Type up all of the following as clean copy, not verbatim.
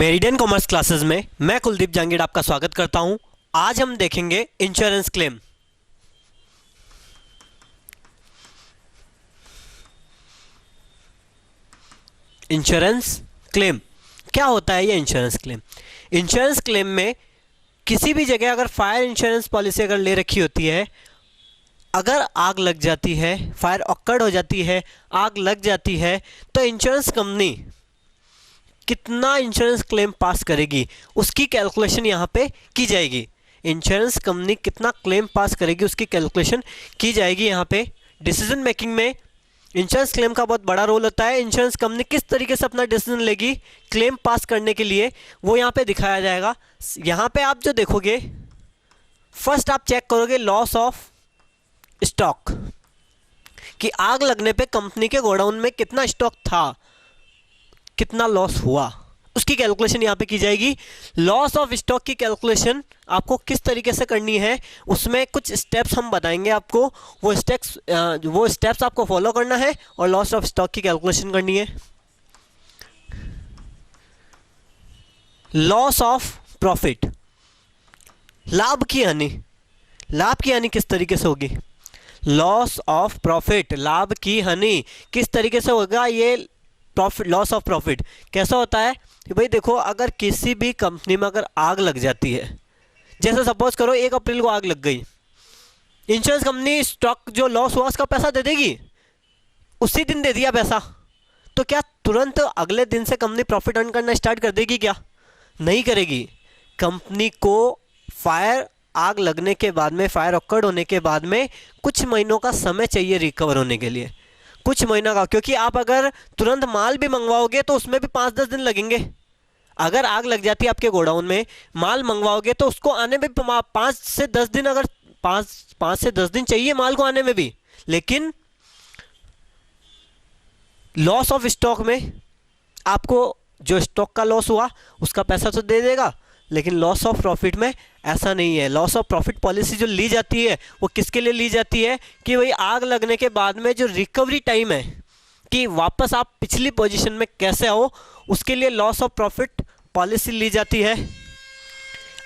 Meridian commerce classes में मैं कुलदीप जांगीड़ आपका स्वागत करता हूं। आज हम देखेंगे इंश्योरेंस क्लेम। इंश्योरेंस क्लेम क्या होता है? ये इंश्योरेंस क्लेम में किसी भी जगह अगर फायर इंश्योरेंस पॉलिसी अगर ले रखी होती है, अगर आग लग जाती है, फायर ऑकर्ड हो जाती है, आग लग जाती है, तो इंश्योरेंस कंपनी कितना इंश्योरेंस क्लेम पास करेगी उसकी कैलकुलेशन यहाँ पे की जाएगी। इंश्योरेंस कंपनी कितना क्लेम पास करेगी उसकी कैलकुलेशन की जाएगी। यहाँ पे डिसीजन मेकिंग में इंश्योरेंस क्लेम का बहुत बड़ा रोल होता है। इंश्योरेंस कंपनी किस तरीके से अपना डिसीजन लेगी क्लेम पास करने के लिए, वो यहाँ पे दिखाया जाएगा। यहाँ पे आप जो देखोगे, फर्स्ट आप चेक करोगे लॉस ऑफ स्टॉक, कि आग लगने पे कंपनी के गोडाउन में कितना स्टॉक था, कितना लॉस हुआ, उसकी कैलकुलेशन यहाँ पे की जाएगी। लॉस ऑफ स्टॉक की कैलकुलेशन आपको किस तरीके से करनी है, उसमें कुछ स्टेप्स हम बताएंगे आपको। वो स्टेप्स आपको फॉलो करना है और लॉस ऑफ स्टॉक की कैलकुलेशन करनी है। लॉस ऑफ प्रॉफिट, लाभ की हानि किस तरीके से होगी? लॉस ऑफ प्रॉफिट, लाभ की हानि किस तरीके से होगा? ये प्रॉफिट, लॉस ऑफ प्रॉफिट कैसा होता है कि भाई देखो, अगर किसी भी कंपनी में अगर आग लग जाती है, जैसे सपोज करो 1 अप्रैल को आग लग गई, इंश्योरेंस कंपनी स्टॉक जो लॉस हुआ उसका पैसा दे देगी? उसी दिन दे दिया पैसा, तो क्या तुरंत अगले दिन से कंपनी प्रॉफिट अर्न करना स्टार्ट कर देगी? क्या नहीं करेगी। कंपनी को फायर आग लगने के बाद में, फायर ऑकर्ड होने के बाद में कुछ महीनों का समय चाहिए रिकवर होने के लिए, कुछ महीनों का, क्योंकि आप अगर तुरंत माल भी मंगवाओगे तो उसमें भी 5-10 दिन लगेंगे। अगर आग लग जाती है आपके गोडाउन में, माल मंगवाओगे तो उसको आने में 5 से 10 दिन, अगर 5 से 10 दिन चाहिए माल को आने में भी। लेकिन लॉस ऑफ स्टॉक में आपको जो स्टॉक का लॉस हुआ उसका पैसा तो दे देगा, लेकिन लॉस ऑफ प्रॉफिट में ऐसा नहीं है। लॉस ऑफ प्रॉफिट पॉलिसी जो ली जाती है वो किसके लिए ली जाती है कि भाई आग लगने के बाद में जो रिकवरी टाइम है, कि वापस आप पिछली पोजीशन में कैसे आओ, उसके लिए लॉस ऑफ प्रॉफिट पॉलिसी ली जाती है।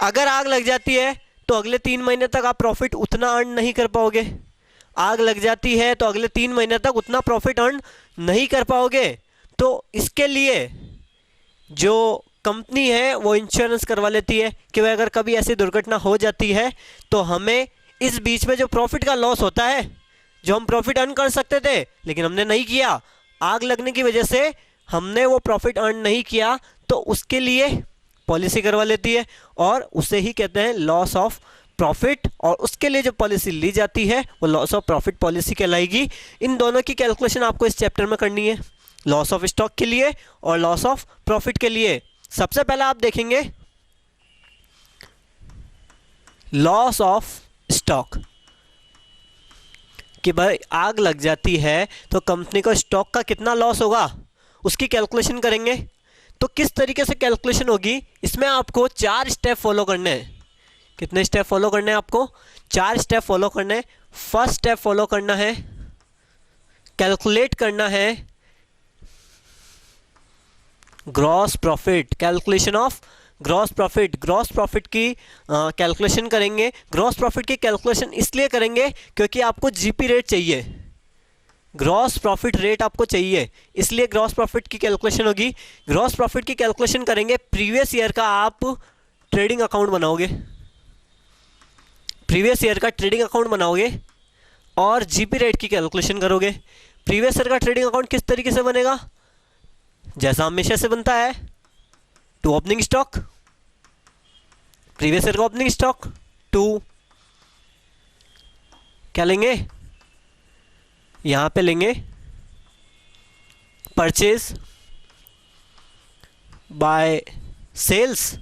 अगर आग लग जाती है तो अगले 3 महीने तक आप प्रॉफिट उतना अर्न नहीं कर पाओगे। आग लग जाती है तो अगले 3 महीने तक उतना प्रॉफिट अर्न नहीं कर पाओगे। तो इसके लिए जो कंपनी है वो इंश्योरेंस करवा लेती है कि भाई अगर कभी ऐसी दुर्घटना हो जाती है तो हमें इस बीच में जो प्रॉफिट का लॉस होता है, जो हम प्रॉफिट अर्न कर सकते थे लेकिन हमने नहीं किया, आग लगने की वजह से हमने वो प्रॉफिट अर्न नहीं किया, तो उसके लिए पॉलिसी करवा लेती है और उसे ही कहते हैं लॉस ऑफ प्रॉफिट। और उसके लिए जो पॉलिसी ली जाती है वो लॉस ऑफ प्रॉफिट पॉलिसी कहलाएगी। इन दोनों की कैलकुलेशन आपको इस चैप्टर में करनी है, लॉस ऑफ स्टॉक के लिए और लॉस ऑफ प्रॉफिट के लिए। सबसे पहले आप देखेंगे लॉस ऑफ स्टॉक, कि भाई आग लग जाती है तो कंपनी को स्टॉक का कितना लॉस होगा उसकी कैलकुलेशन करेंगे। तो किस तरीके से कैलकुलेशन होगी, इसमें आपको 4 स्टेप फॉलो करने हैं। कितने स्टेप फॉलो करने हैं आपको? 4 स्टेप फॉलो करने हैं। फर्स्ट स्टेप फॉलो करना है, कैलकुलेट करना है gross profit, calculation of gross profit. Gross profit की कैलकुलेशन करेंगे। ग्रॉस प्रॉफिट की कैलकुलेशन इसलिए करेंगे क्योंकि आपको जीपी रेट चाहिए, ग्रॉस प्रॉफिट रेट आपको चाहिए, इसलिए ग्रॉस प्रॉफिट की कैलकुलेशन होगी। ग्रॉस प्रॉफिट की कैलकुलेशन करेंगे। प्रीवियस ईयर का आप ट्रेडिंग अकाउंट बनाओगे, प्रीवियस ईयर का ट्रेडिंग अकाउंट बनाओगे और जीपी रेट की कैलकुलेशन करोगे। प्रीवियस ईयर का ट्रेडिंग अकाउंट किस तरीके से बनेगा? जैसा हमेशा से बनता है, to opening stock, previous year का ओपनिंग स्टॉक, टू क्या लेंगे, यहां पे लेंगे purchase by sales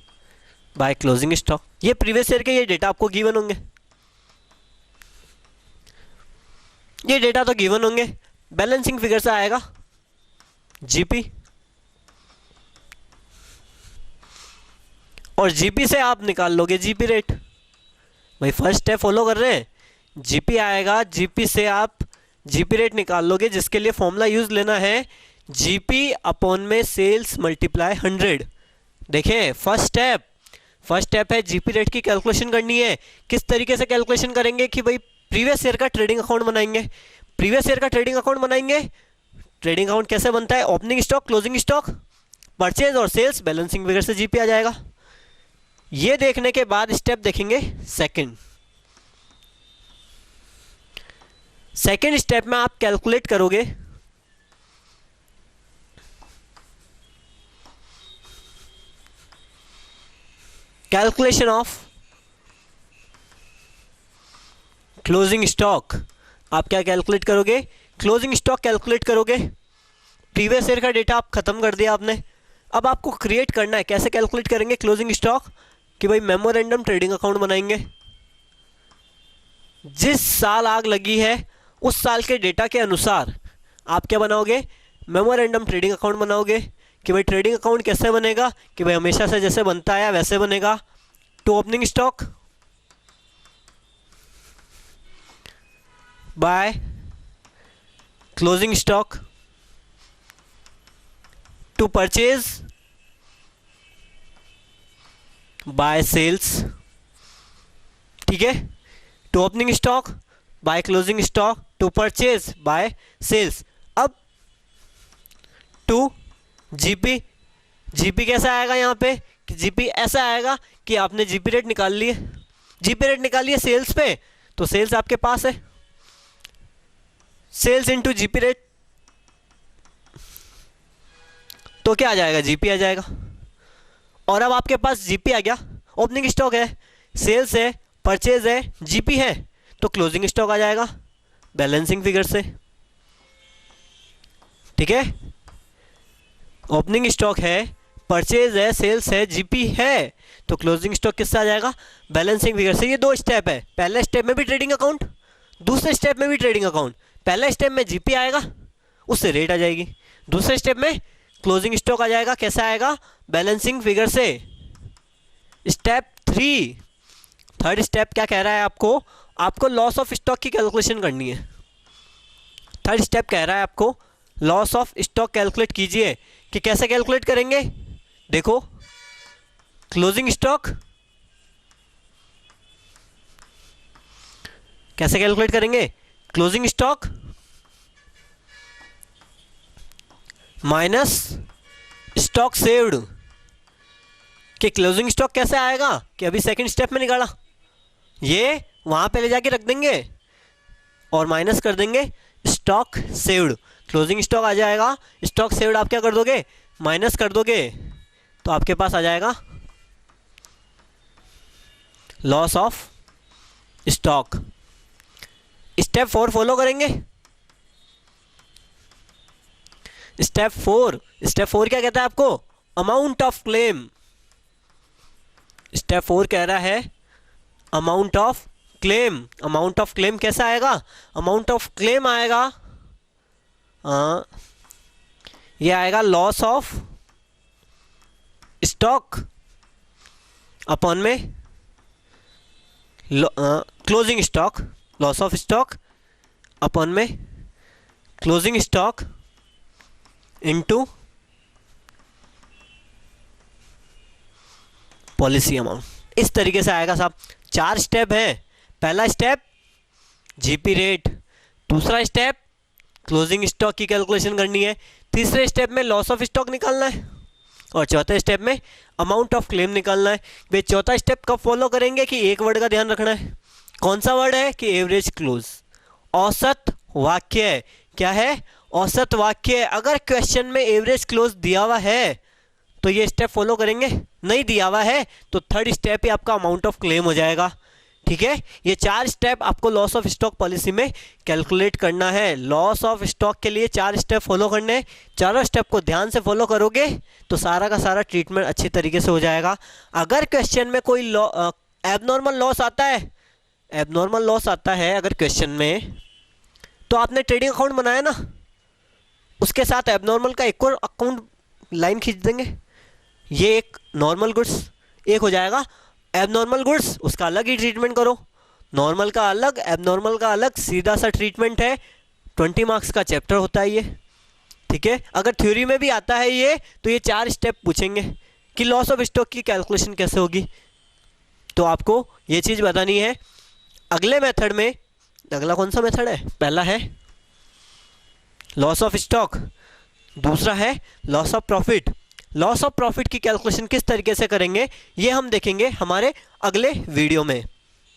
by closing stock. ये प्रीवियस ईयर के ये डेटा आपको गिवन होंगे, ये डेटा तो गिवन होंगे। बैलेंसिंग फिगर से आएगा जीपी, और जीपी से आप निकाल लोगे जीपी रेट। भाई फर्स्ट स्टेप फॉलो कर रहे हैं, जीपी आएगा, जीपी से आप जीपी रेट निकाल लोगे, जिसके लिए फॉर्मूला यूज लेना है जीपी अपॉन में सेल्स मल्टीप्लाई 100। देखें फर्स्ट स्टेप है जीपी रेट की कैलकुलेशन करनी है। किस तरीके से कैलकुलेशन करेंगे कि भाई प्रीवियस ईयर का ट्रेडिंग अकाउंट बनाएंगे। प्रीवियस ईयर का ट्रेडिंग अकाउंट बनाएंगे। ट्रेडिंग अकाउंट कैसे बनता है? Opening stock, closing stock, purchase और सेल्स, बैलेंसिंग फिगर से जीपी आ जाएगा। ये देखने के बाद स्टेप देखेंगे सेकंड स्टेप में आप कैलकुलेट करोगे कैलकुलेशन ऑफ क्लोजिंग स्टॉक। आप क्या कैलकुलेट करोगे? क्लोजिंग स्टॉक कैलकुलेट करोगे। प्रीवियस ईयर का डेटा आप खत्म कर दिया आपने, अब आपको क्रिएट करना है। कैसे कैलकुलेट करेंगे क्लोजिंग स्टॉक? कि भाई मेमोरेंडम ट्रेडिंग अकाउंट बनाएंगे। जिस साल आग लगी है उस साल के डेटा के अनुसार आप क्या बनाओगे? मेमोरेंडम ट्रेडिंग अकाउंट बनाओगे। कि भाई ट्रेडिंग अकाउंट कैसे बनेगा? कि भाई हमेशा से जैसे बनता है वैसे बनेगा। To opening stock by closing stock, to purchase by sales. ठीक है, to opening stock by closing stock, to purchase by sales. अब टू जीपी। जीपी कैसा आएगा यहाँ पे? कि जीपी ऐसा आएगा कि आपने जीपी रेट निकाल लिए, जीपी रेट निकाल लिए सेल्स पे, तो सेल्स आपके पास है। सेल्स इनटू जीपी रेट, तो क्या आ जाएगा? जीपी आ जाएगा। और अब आपके पास जीपी आ गया, ओपनिंग स्टॉक है, सेल्स है, परचेज है, जीपी है, तो क्लोजिंग स्टॉक आ जाएगा बैलेंसिंग फिगर से। ठीक है, ओपनिंग स्टॉक है, परचेज है, सेल्स है, जीपी है, तो क्लोजिंग स्टॉक किससे आ जाएगा? बैलेंसिंग फिगर से। ये दो स्टेप है। पहले स्टेप में भी ट्रेडिंग अकाउंट, दूसरे स्टेप में भी ट्रेडिंग अकाउंट। पहले स्टेप में जीपी आएगा, उससे रेट आ जाएगी। दूसरे स्टेप में क्लोजिंग स्टॉक आ जाएगा। कैसे आएगा? बैलेंसिंग फिगर से। स्टेप 3, थर्ड स्टेप क्या कह रहा है आपको? आपको लॉस ऑफ स्टॉक की कैलकुलेशन करनी है। थर्ड स्टेप कह रहा है आपको लॉस ऑफ स्टॉक कैलकुलेट कीजिए। कि कैसे कैलकुलेट करेंगे? देखो, क्लोजिंग स्टॉक कैसे कैलकुलेट करेंगे? Closing stock minus stock saved. कि क्लोजिंग स्टॉक कैसे आएगा? कि अभी सेकंड स्टेप में निकाला, ये वहां पे ले जाके रख देंगे और माइनस कर देंगे स्टॉक सेव्ड। क्लोजिंग स्टॉक आ जाएगा, स्टॉक सेव्ड आप क्या कर दोगे? माइनस कर दोगे, तो आपके पास आ जाएगा loss of stock. Step 4 follow करेंगे। स्टेप 4 क्या कहता है आपको? Amount of claim. स्टेप 4 कह रहा है amount of claim. Amount of claim कैसा आएगा? अमाउंट ऑफ क्लेम आएगा, ये आएगा लॉस ऑफ स्टॉक अपॉन में closing stock. Loss of stock upon में closing stock into policy amount. इस तरीके से आएगा साहब। 4 स्टेप है। पहला स्टेप जीपी रेट, दूसरा स्टेप क्लोजिंग स्टॉक की कैलकुलेशन करनी है, तीसरे स्टेप में लॉस ऑफ स्टॉक निकालना है, और चौथे स्टेप में अमाउंट ऑफ क्लेम निकालना है। वे चौथा स्टेप कब फॉलो करेंगे? कि एक वर्ड का ध्यान रखना है। कौन सा वर्ड है? कि एवरेज क्लोज, औसत वाक्य। क्या है? औसत वाक्य। अगर क्वेश्चन में एवरेज क्लोज दिया हुआ है तो ये स्टेप फॉलो करेंगे, नहीं दिया हुआ है तो थर्ड स्टेप ही आपका अमाउंट ऑफ क्लेम हो जाएगा। ठीक है, ये 4 स्टेप आपको लॉस ऑफ स्टॉक पॉलिसी में कैलकुलेट करना है। लॉस ऑफ स्टॉक के लिए 4 स्टेप फॉलो करने हैं। चारों स्टेप को ध्यान से फॉलो करोगे तो सारा का सारा ट्रीटमेंट अच्छी तरीके से हो जाएगा। अगर क्वेश्चन में कोई एबनॉर्मल लॉस आता है, एबनॉर्मल लॉस आता है अगर क्वेश्चन में, तो आपने ट्रेडिंग अकाउंट बनाया ना, उसके साथ एबनॉर्मल का एक और अकाउंट लाइन खींच देंगे। ये एक नॉर्मल गुड्स एक हो जाएगा, एबनॉर्मल गुड्स उसका अलग ही ट्रीटमेंट करो, नॉर्मल का अलग, एबनॉर्मल का अलग, सीधा सा ट्रीटमेंट है। 20 मार्क्स का चैप्टर होता है ये। ठीक है, अगर थ्योरी में भी आता है ये, तो ये 4 स्टेप पूछेंगे कि लॉस ऑफ स्टॉक की कैलकुलेशन कैसे होगी। तो आपको ये चीज़ बतानी है। अगले मेथड में, अगला कौन सा मेथड है? पहला है लॉस ऑफ स्टॉक, दूसरा है loss of profit. Loss of profit की कैलकुलेशन किस तरीके से करेंगे ये हम देखेंगे हमारे अगले वीडियो में।